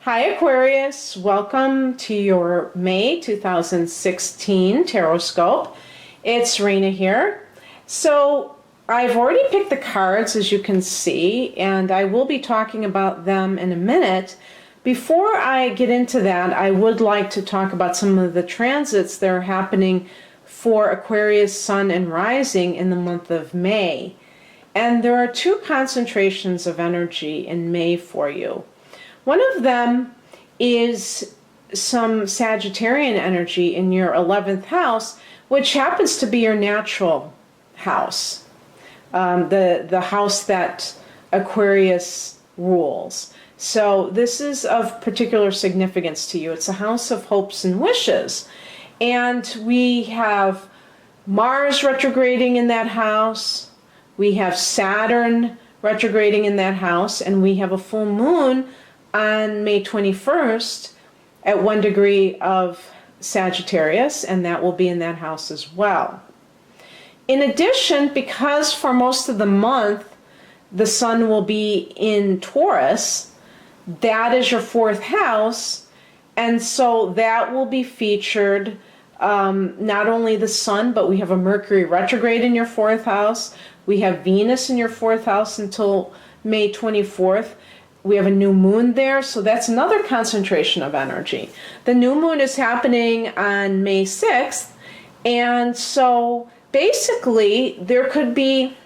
Hi Aquarius, welcome to your May 2016 Tarotscope. It's Rena here. So I've already picked the cards, as you can see, and I will be talking about them in a minute. Before I get into that, I would like to talk about some of the transits that are happening for Aquarius Sun and Rising in the month of May. And there are two concentrations of energy in May for you. One of them is some Sagittarian energy in your 11th house, which happens to be your natural house, the house that Aquarius rules. So this is of particular significance to you. It's a house of hopes and wishes. And we have Mars retrograding in that house. We have Saturn retrograding in that house. And we have a full moon on May 21st at 1 degree of Sagittarius, and that will be in that house as well. In addition, because for most of the month the sun will be in Taurus, that is your 4th house, and so that will be featured, not only the sun, but we have a Mercury retrograde in your 4th house. We have Venus in your 4th house until May 24th. We have a new moon there, so that's another concentration of energy. The new moon is happening on May 6th, and so basically there could be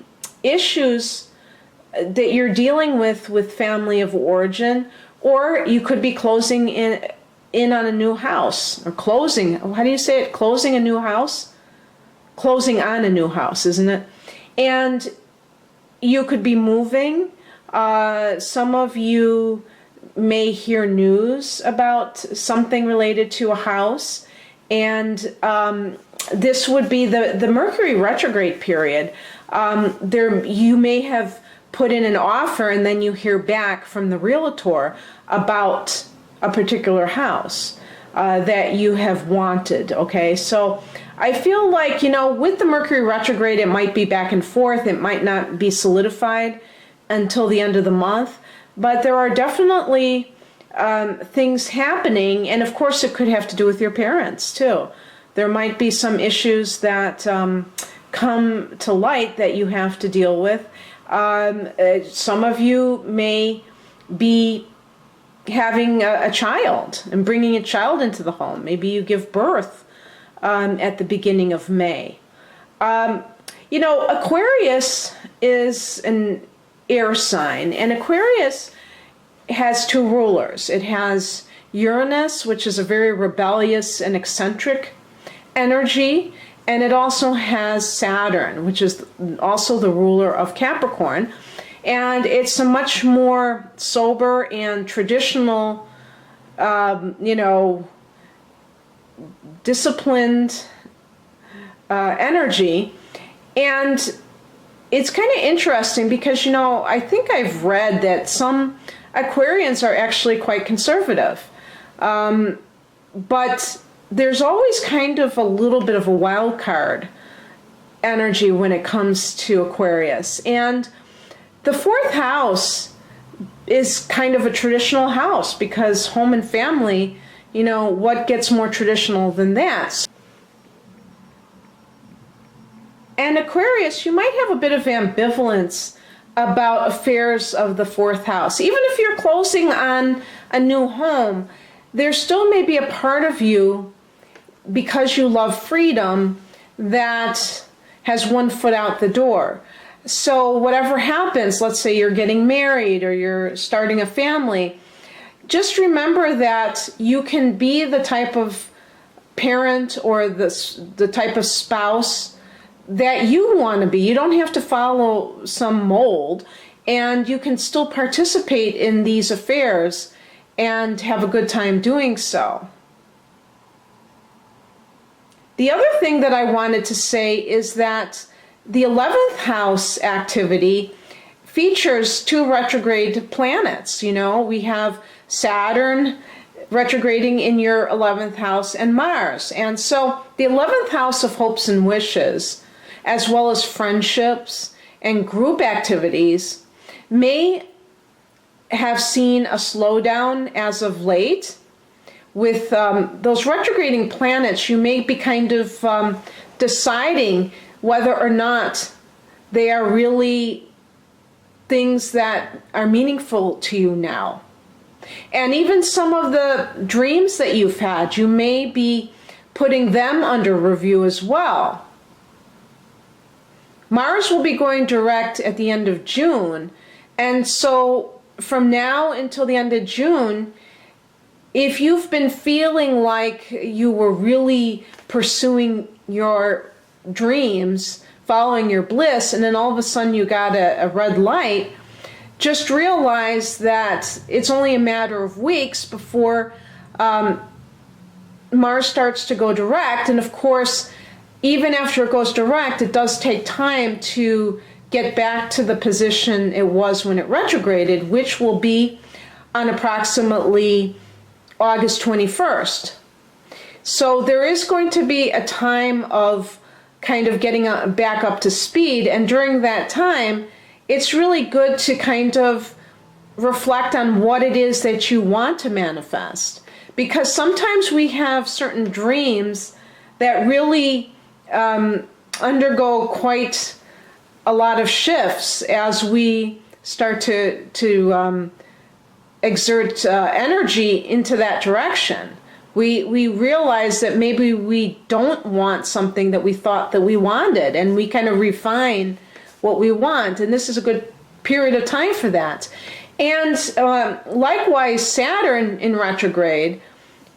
issues that you're dealing with family of origin, or you could be closing in on a new house, or closing, how do you say it, closing a new house? Closing on a new house, isn't it? And you could be moving. Some of you may hear news about something related to a house, and this would be the Mercury retrograde period. You may have put in an offer and then you hear back from the realtor about a particular house that you have wanted, okay? So I feel like, with the Mercury retrograde, it might be back and forth. It might not be solidified until the end of the month, but there are definitely things happening, and of course it could have to do with your parents too. There might be some issues that come to light that you have to deal with. Some of you may be having a child and bringing a child into the home. Maybe you give birth at the beginning of May. Aquarius is an air sign, and Aquarius has two rulers. It has Uranus, which is a very rebellious and eccentric energy, and it also has Saturn, which is also the ruler of Capricorn, and it's a much more sober and traditional, disciplined energy. And it's kind of interesting because, I think I've read that some Aquarians are actually quite conservative. But there's always kind of a little bit of a wild card energy when it comes to Aquarius. And the 4th house is kind of a traditional house because home and family, what gets more traditional than that? And Aquarius, you might have a bit of ambivalence about affairs of the 4th house. Even if you're closing on a new home, there still may be a part of you, because you love freedom, that has one foot out the door. So whatever happens, let's say you're getting married or you're starting a family, just remember that you can be the type of parent or the type of spouse that you want to be. You don't have to follow some mold, and you can still participate in these affairs and have a good time doing so. The other thing that I wanted to say is that the 11th house activity features two retrograde planets. We have Saturn retrograding in your 11th house and Mars. And so the 11th house of hopes and wishes, as well as friendships and group activities, may have seen a slowdown as of late. With those retrograding planets, you may be kind of deciding whether or not they are really things that are meaningful to you now. And even some of the dreams that you've had, you may be putting them under review as well. Mars will be going direct at the end of June, and so from now until the end of June, if you've been feeling like you were really pursuing your dreams, following your bliss, and then all of a sudden you got a red light, just realize that it's only a matter of weeks before Mars starts to go direct. And of course, even after it goes direct, it does take time to get back to the position it was when it retrograded, which will be on approximately August 21st. So there is going to be a time of kind of getting back up to speed, and during that time, it's really good to kind of reflect on what it is that you want to manifest. Because sometimes we have certain dreams that really undergo quite a lot of shifts as we start to exert energy into that direction. We realize that maybe we don't want something that we thought that we wanted, and we kind of refine what we want, and this is a good period of time for that. And likewise, Saturn in retrograde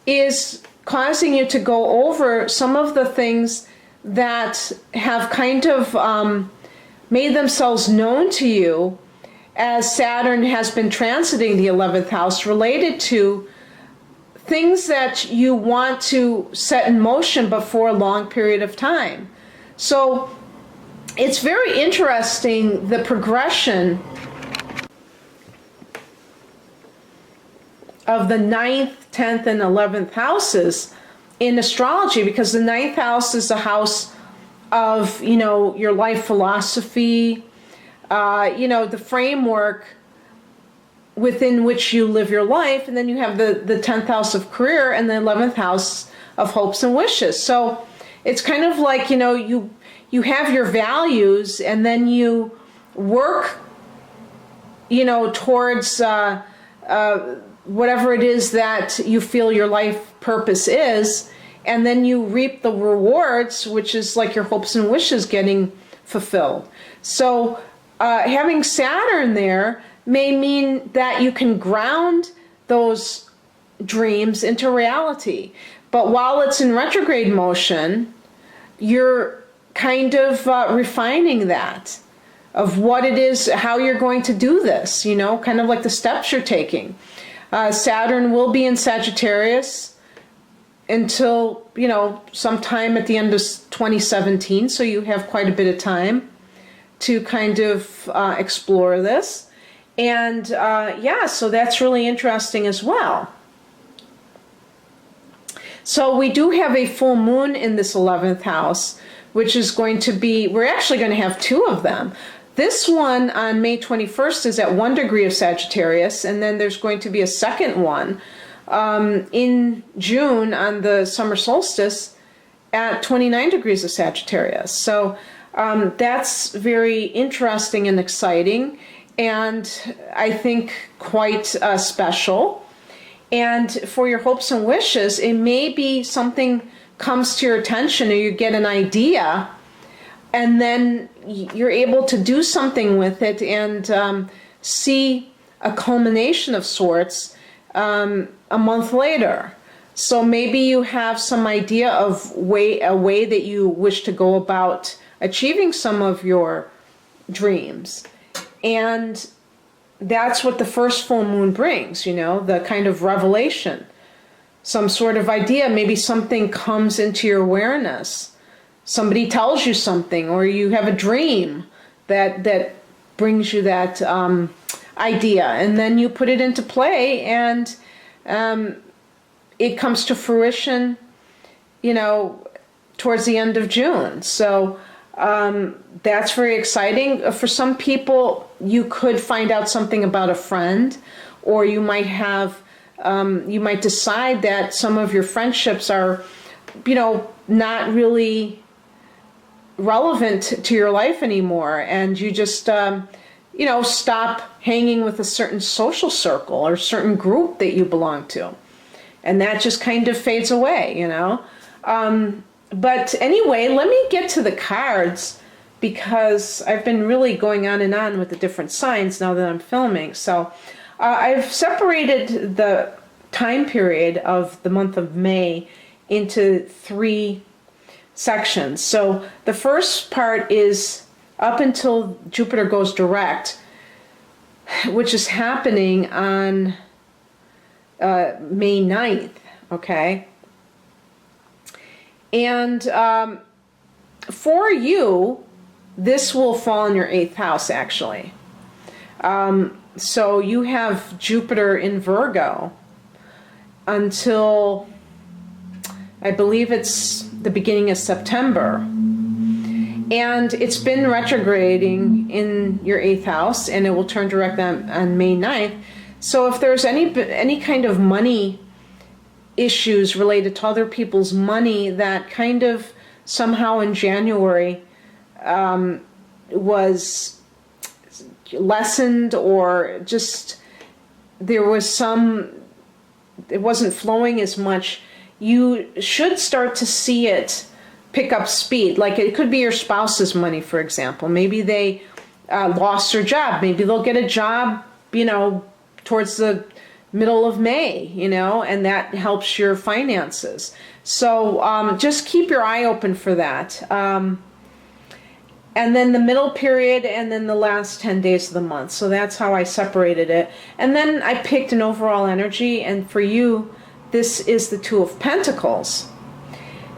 is causing you to go over some of the things that have kind of made themselves known to you as Saturn has been transiting the 11th house, related to things that you want to set in motion before a long period of time. So it's very interesting, the progression of the 9th, 10th, and 11th houses in astrology, because the 9th house is the house of, your life philosophy, the framework within which you live your life, and then you have the 10th house of career and the 11th house of hopes and wishes. So it's kind of like, you have your values, and then you work, towards whatever it is that you feel your life purpose is, and then you reap the rewards, which is like your hopes and wishes getting fulfilled. So having Saturn there may mean that you can ground those dreams into reality. But while it's in retrograde motion, you're kind of refining that, of what it is, how you're going to do this, kind of like the steps you're taking. Saturn will be in Sagittarius until, sometime at the end of 2017, so you have quite a bit of time to kind of explore this. And so that's really interesting as well. So we do have a full moon in this 11th house, which is going to be, we're actually going to have two of them. This one on May 21st is at 1 degree of Sagittarius, and then there's going to be a second one in June on the summer solstice at 29 degrees of Sagittarius. So that's very interesting and exciting, and I think quite special. And for your hopes and wishes, it may be something comes to your attention, or you get an idea, and then you're able to do something with it and see a culmination of sorts a month later. So maybe you have some idea of a way that you wish to go about achieving some of your dreams. And that's what the first full moon brings, the kind of revelation, some sort of idea. Maybe something comes into your awareness. Somebody tells you something, or you have a dream that brings you that idea, and then you put it into play, and it comes to fruition, towards the end of June. So That's very exciting. For some people, you could find out something about a friend, or you might have, you might decide that some of your friendships are, not really relevant to your life anymore, and you just, stop hanging with a certain social circle or certain group that you belong to, and that just kind of fades away. But anyway, let me get to the cards, because I've been really going on and on with the different signs now that I'm filming. So I've separated the time period of the month of May into 3 sections. So the first part is up until Jupiter goes direct, which is happening on May 9th, okay? And for you, this will fall in your 8th house, actually. So you have Jupiter in Virgo until, I believe it's the beginning of September. And it's been retrograding in your 8th house, and it will turn direct on May 9th. So if there's any kind of money issues related to other people's money that kind of somehow in January was lessened, or just there was it wasn't flowing as much, you should start to see it pick up speed. Like, it could be your spouse's money, for example. Maybe they lost their job. Maybe they'll get a job, towards the middle of May, and that helps your finances. So just keep your eye open for that. And then the middle period, and then the last 10 days of the month. So that's how I separated it. And then I picked an overall energy, and for you, this is the Two of Pentacles.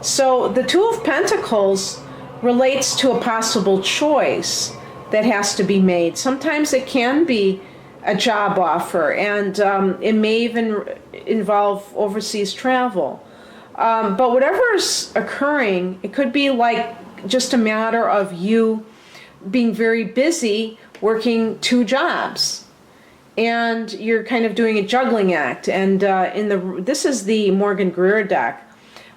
So the Two of Pentacles relates to a possible choice that has to be made. Sometimes it can be a job offer, and it may even involve overseas travel. But whatever's occurring, it could be like just a matter of you being very busy working 2 jobs, and you're kind of doing a juggling act. And this is the Morgan Greer deck,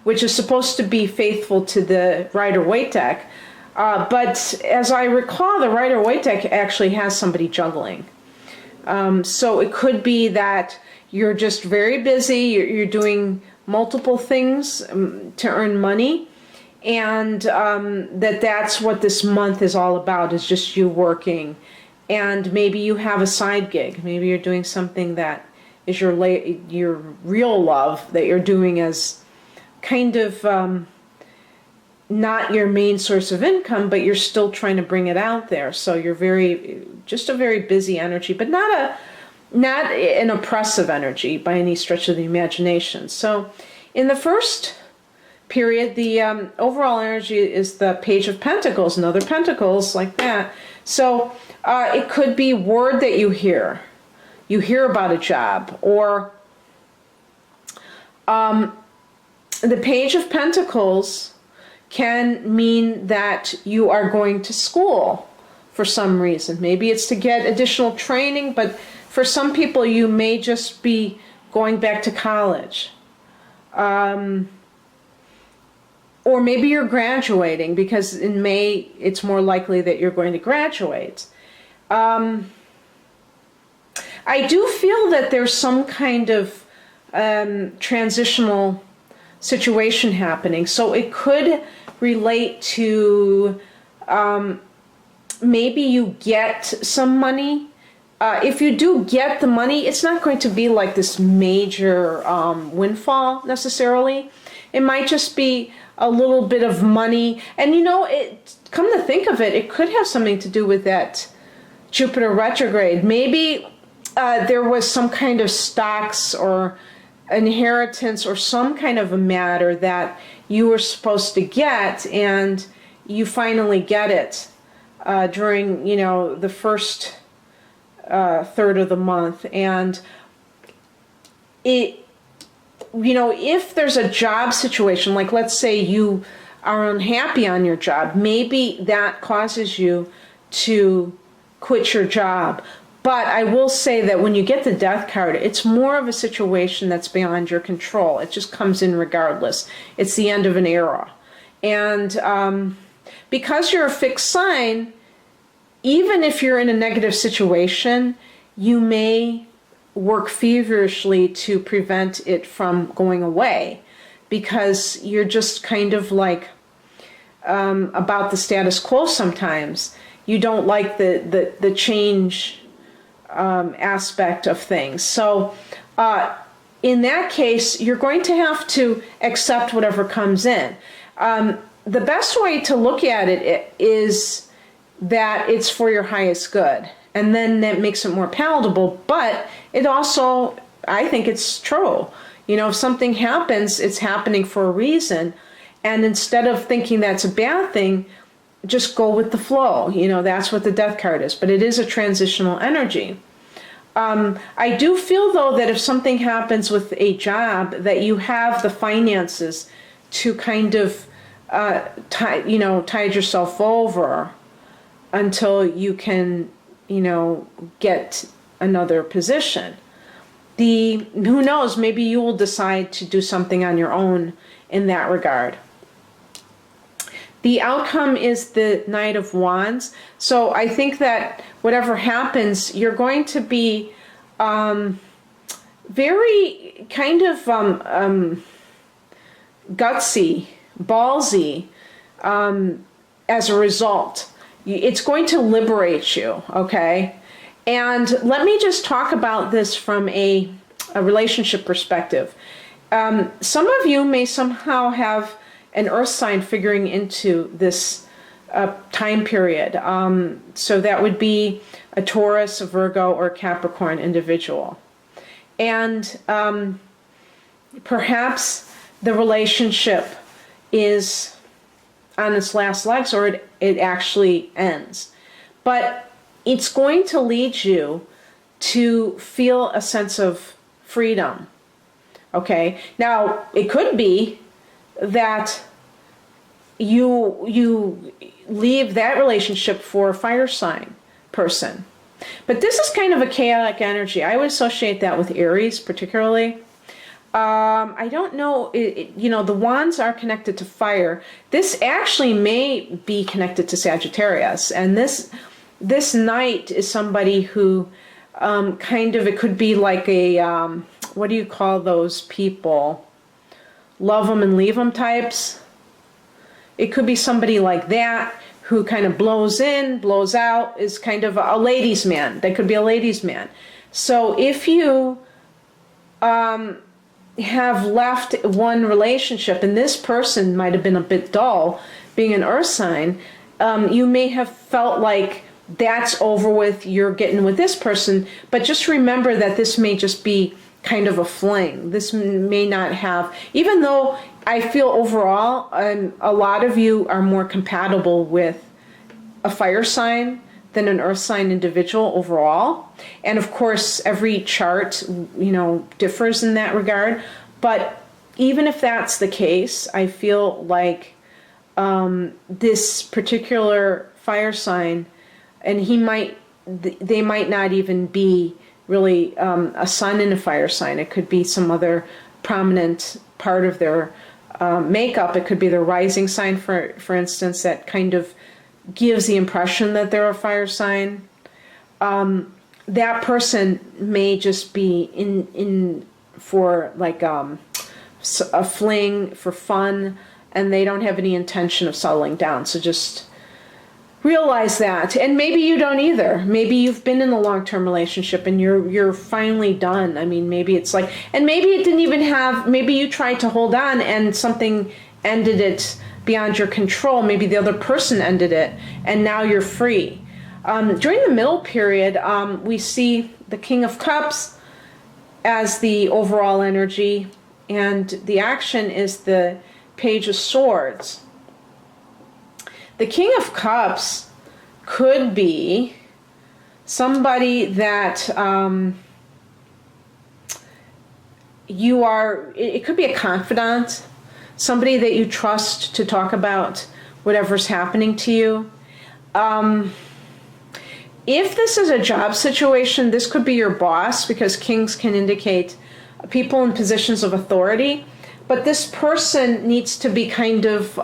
which is supposed to be faithful to the Rider-Waite deck. But as I recall, the Rider-Waite deck actually has somebody juggling. So it could be that you're just very busy, you're doing multiple things to earn money, and that's what this month is all about, is just you working. And maybe you have a side gig. Maybe you're doing something that is your real love, that you're doing as kind of not your main source of income, but you're still trying to bring it out there. So you're just a very busy energy, but not an oppressive energy by any stretch of the imagination. So in the first period, the overall energy is the Page of Pentacles, and other pentacles like that. So it could be word that you hear. You hear about a job, or the Page of Pentacles can mean that you are going to school for some reason. Maybe it's to get additional training, but for some people you may just be going back to college. Or maybe you're graduating, because in May it's more likely that you're going to graduate. I do feel that there's some kind of transitional situation happening. So it could relate to maybe you get some money. If you do get the money, it's not going to be like this major windfall necessarily. It might just be a little bit of money. And come to think of it, it could have something to do with that Jupiter retrograde. Maybe there was some kind of stocks or inheritance or some kind of a matter that you were supposed to get, and you finally get it during the first third of the month. And if there's a job situation, like let's say you are unhappy on your job. Maybe that causes you to quit your job. But I will say that when you get the death card, it's more of a situation that's beyond your control. It just comes in regardless. It's the end of an era. And because you're a fixed sign, even if you're in a negative situation, you may work feverishly to prevent it from going away, because you're just kind of like about the status quo sometimes. You don't like the change aspect of things. So in that case, you're going to have to accept whatever comes in. The best way to look at it is that it's for your highest good. And then that makes it more palatable. But it also, I think it's true. You know, if something happens, it's happening for a reason. And instead of thinking that's a bad thing, just go with the flow. You know, that's what the death card is. But it is a transitional energy. I do feel, though, that if something happens with a job, that you have the finances to kind of tide yourself over until you can, get another position. Who knows, maybe you will decide to do something on your own in that regard. The outcome is the Knight of Wands. So I think that whatever happens, you're going to be very kind of gutsy, ballsy as a result. It's going to liberate you, okay? And let me just talk about this from a relationship perspective. Some of you may somehow have an earth sign figuring into this time period. So that would be a Taurus, a Virgo, or a Capricorn individual. And perhaps the relationship is on its last legs, or it actually ends. But it's going to lead you to feel a sense of freedom. Okay? Now, it could be that you leave that relationship for a fire sign person. But this is kind of a chaotic energy. I would associate that with Aries particularly. I don't know, the wands are connected to fire. This actually may be connected to Sagittarius. And this knight is somebody who it could be like a, what do you call those people? Love them and leave them types. It could be somebody like that who kind of blows in, blows out, is kind of a ladies' man. That could be a ladies' man. So if you have left one relationship, and this person might have been a bit dull, being an earth sign, you may have felt like that's over with, you're getting with this person, but just remember that this may just be kind of a fling. This may not have, even though I feel overall a lot of you are more compatible with a fire sign than an earth sign individual overall. And of course, every chart, differs in that regard. But even if that's the case, I feel like this particular fire sign, and they might not even be really a sun in a fire sign. It could be some other prominent part of their makeup. It could be their rising sign, for instance, that kind of gives the impression that they're a fire sign. That person may just be in for like a fling for fun, and they don't have any intention of settling down. So just realize that. And maybe you don't either. Maybe you've been in a long-term relationship and you're finally done. I mean, maybe it's like, and maybe it didn't even have, maybe you tried to hold on and something ended it beyond your control. Maybe the other person ended it and now you're free. During the middle period, we see the King of Cups as the overall energy, and the action is the Page of Swords. The King of Cups could be somebody that it could be a confidant, somebody that you trust to talk about whatever's happening to you. If this is a job situation, this could be your boss, because kings can indicate people in positions of authority. But this person needs to be kind of,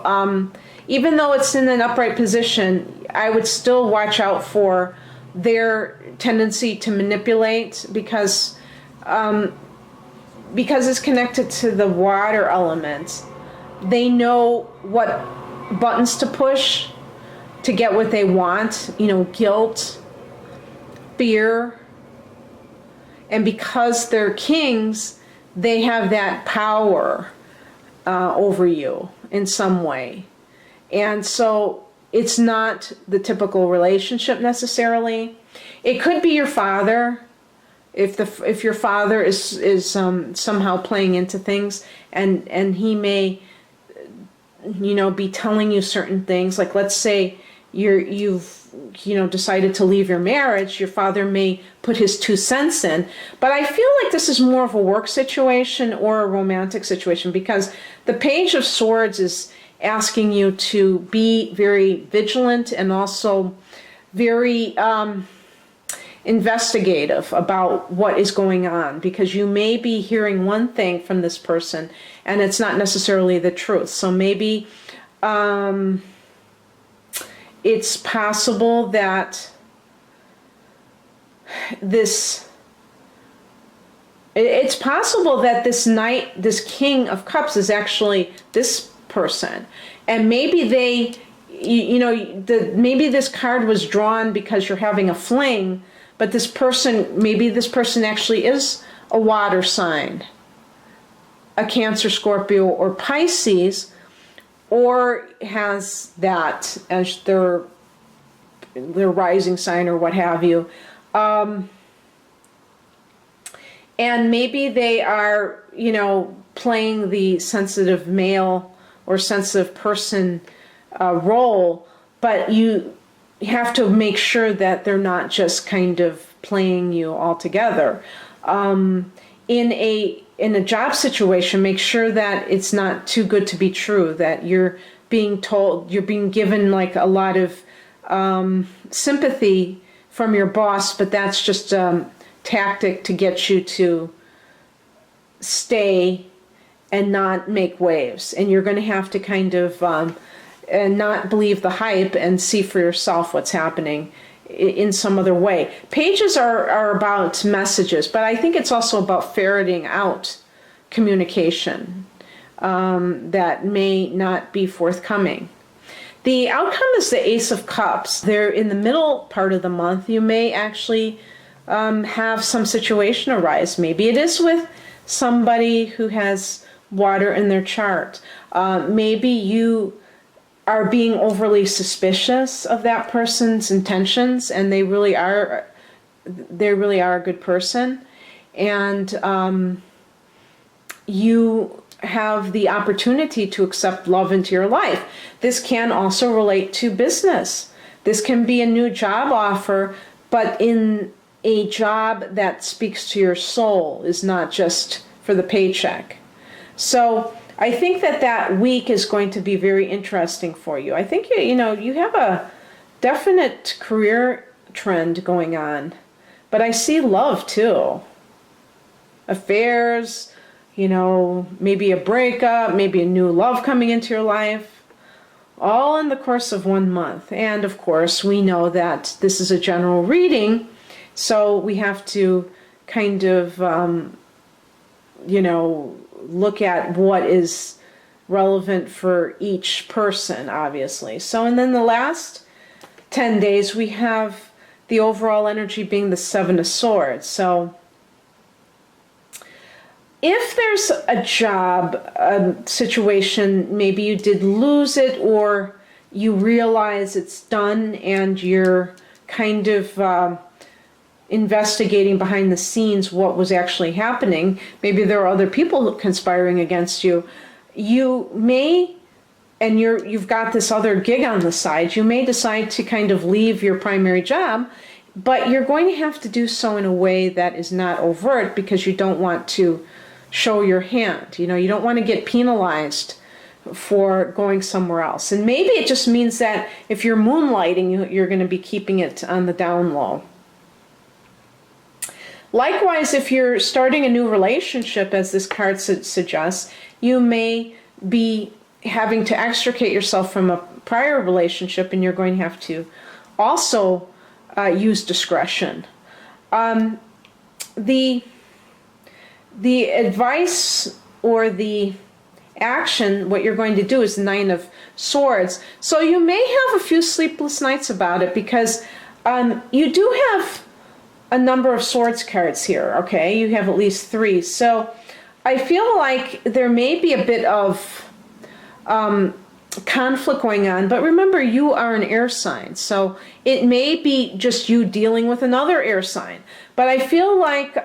even though it's in an upright position, I would still watch out for their tendency to manipulate, because it's connected to the water element. They know what buttons to push to get what they want, guilt, fear. And because they're kings, they have that power over you in some way. And so it's not the typical relationship necessarily. It could be your father, if your father is somehow playing into things, and he may be telling you certain things. Like, let's say you've decided to leave your marriage, your father may put his 2 cents in. But I feel like this is more of a work situation or a romantic situation, because the Page of Swords is asking you to be very vigilant and also very investigative about what is going on, because you may be hearing one thing from this person and it's not necessarily the truth. So maybe it's possible that this Knight, this King of Cups, is actually this person. And maybe maybe this card was drawn because you're having a fling, but maybe this person actually is a water sign, a Cancer, Scorpio, or Pisces, or has that as their rising sign or what have you. And maybe they are, playing the sensitive male or sensitive person role, but you have to make sure that they're not just kind of playing you altogether. In a job situation, make sure that it's not too good to be true, that you're being given like a lot of sympathy from your boss, but that's just a tactic to get you to stay and not make waves. And you're going to have to kind of and not believe the hype and see for yourself what's happening in some other way. Pages are about messages, but I think it's also about ferreting out communication that may not be forthcoming. The outcome is the Ace of Cups. They're in the middle part of the month. You may actually have some situation arise. Maybe it is with somebody who has water in their chart. Maybe you are being overly suspicious of that person's intentions, and they really are a good person, and you have the opportunity to accept love into your life. This can also relate to business. This can be a new job offer, but in a job that speaks to your soul, is not just for the paycheck. So I think that week is going to be very interesting for you. I think you have a definite career trend going on, but I see love too. Affairs, maybe a breakup, maybe a new love coming into your life, all in the course of 1 month. And of course, we know that this is a general reading, so we have to kind of, look at what is relevant for each person, obviously. So, and then the last 10 days, we have the overall energy being the Seven of Swords. So if there's a job situation, maybe you did lose it, or you realize it's done and you're kind of investigating behind the scenes what was actually happening. Maybe there are other people conspiring against you. You may, and you've got this other gig on the side, you may decide to kind of leave your primary job, but you're going to have to do so in a way that is not overt, because you don't want to show your hand. You don't want to get penalized for going somewhere else. And maybe it just means that if you're moonlighting, you're going to be keeping it on the down low. Likewise, if you're starting a new relationship, as this card suggests, you may be having to extricate yourself from a prior relationship, and you're going to have to also use discretion. The advice or the action, what you're going to do, is the Nine of Swords. So you may have a few sleepless nights about it, because you do have a number of swords cards here, okay? You have at least 3. So I feel like there may be a bit of conflict going on, but remember, you are an air sign, so it may be just you dealing with another air sign. But I feel like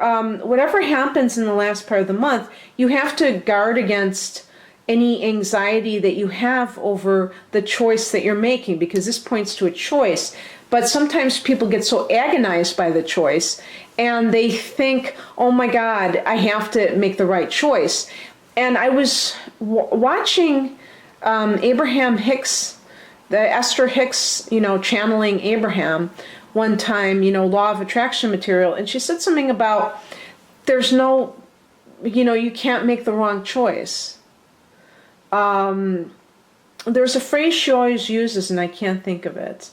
whatever happens in the last part of the month, you have to guard against any anxiety that you have over the choice that you're making, because this points to a choice. But sometimes people get so agonized by the choice, and they think, oh my God, I have to make the right choice. And I was watching Abraham Hicks, the Esther Hicks, channeling Abraham one time, law of attraction material. And she said something about there's no, you can't make the wrong choice. There's a phrase she always uses, and I can't think of it,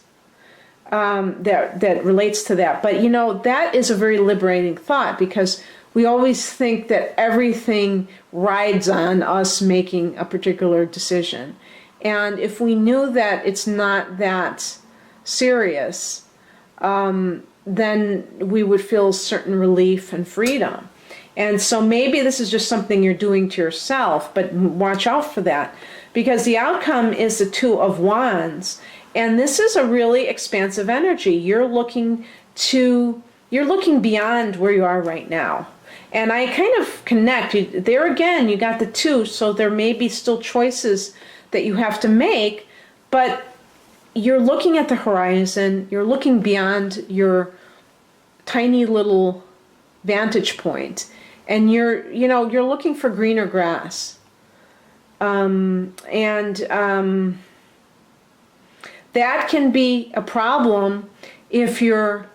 that relates to that. But, that is a very liberating thought, because we always think that everything rides on us making a particular decision. And if we knew that it's not that serious, then we would feel certain relief and freedom. And so maybe this is just something you're doing to yourself, but watch out for that, because the outcome is the Two of Wands. And this is a really expansive energy. You're looking beyond where you are right now. And I kind of connect. There again, you got the 2, so there may be still choices that you have to make, but you're looking at the horizon, you're looking beyond your tiny little vantage point, and you're looking for greener grass. That can be a problem if you're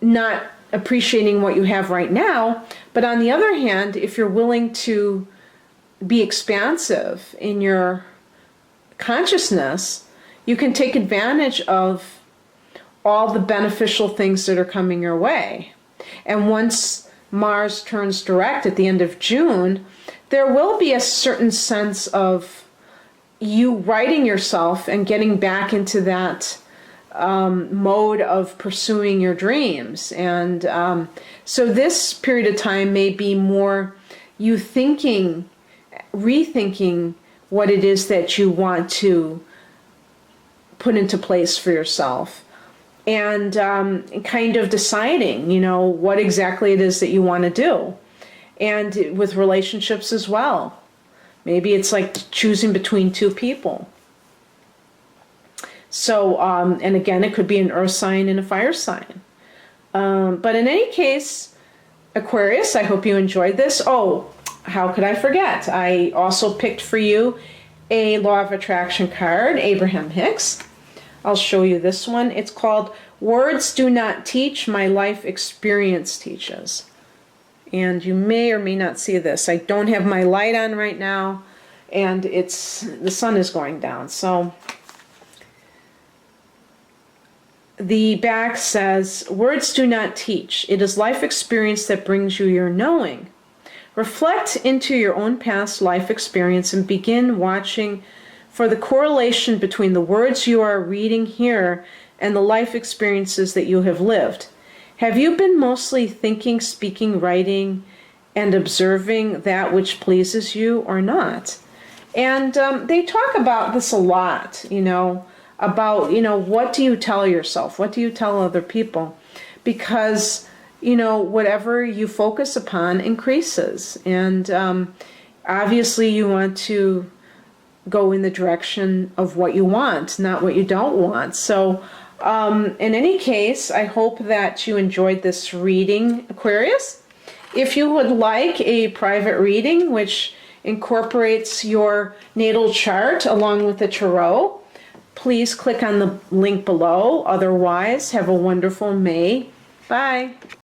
not appreciating what you have right now. But on the other hand, if you're willing to be expansive in your consciousness, you can take advantage of all the beneficial things that are coming your way. And once Mars turns direct at the end of June, there will be a certain sense of you righting yourself and getting back into that mode of pursuing your dreams. And so this period of time may be more you rethinking what it is that you want to put into place for yourself, and kind of deciding, what exactly it is that you want to do. And with relationships as well. Maybe it's like choosing between 2 people. So, and again, it could be an earth sign and a fire sign. But in any case, Aquarius, I hope you enjoyed this. Oh, how could I forget? I also picked for you a Law of Attraction card, Abraham Hicks. I'll show you this one. It's called Words Do Not Teach, My Life Experience Teaches. And you may or may not see this. I don't have my light on right now, and the sun is going down. So the back says, words do not teach. It is life experience that brings you your knowing. Reflect into your own past life experience and begin watching for the correlation between the words you are reading here and the life experiences that you have lived. Have you been mostly thinking, speaking, writing, and observing that which pleases you or not? And they talk about this a lot, about, what do you tell yourself? What do you tell other people? Because, whatever you focus upon increases. And obviously you want to go in the direction of what you want, not what you don't want. So in any case, I hope that you enjoyed this reading, Aquarius. If you would like a private reading, which incorporates your natal chart along with the tarot, please click on the link below. Otherwise, have a wonderful May. Bye.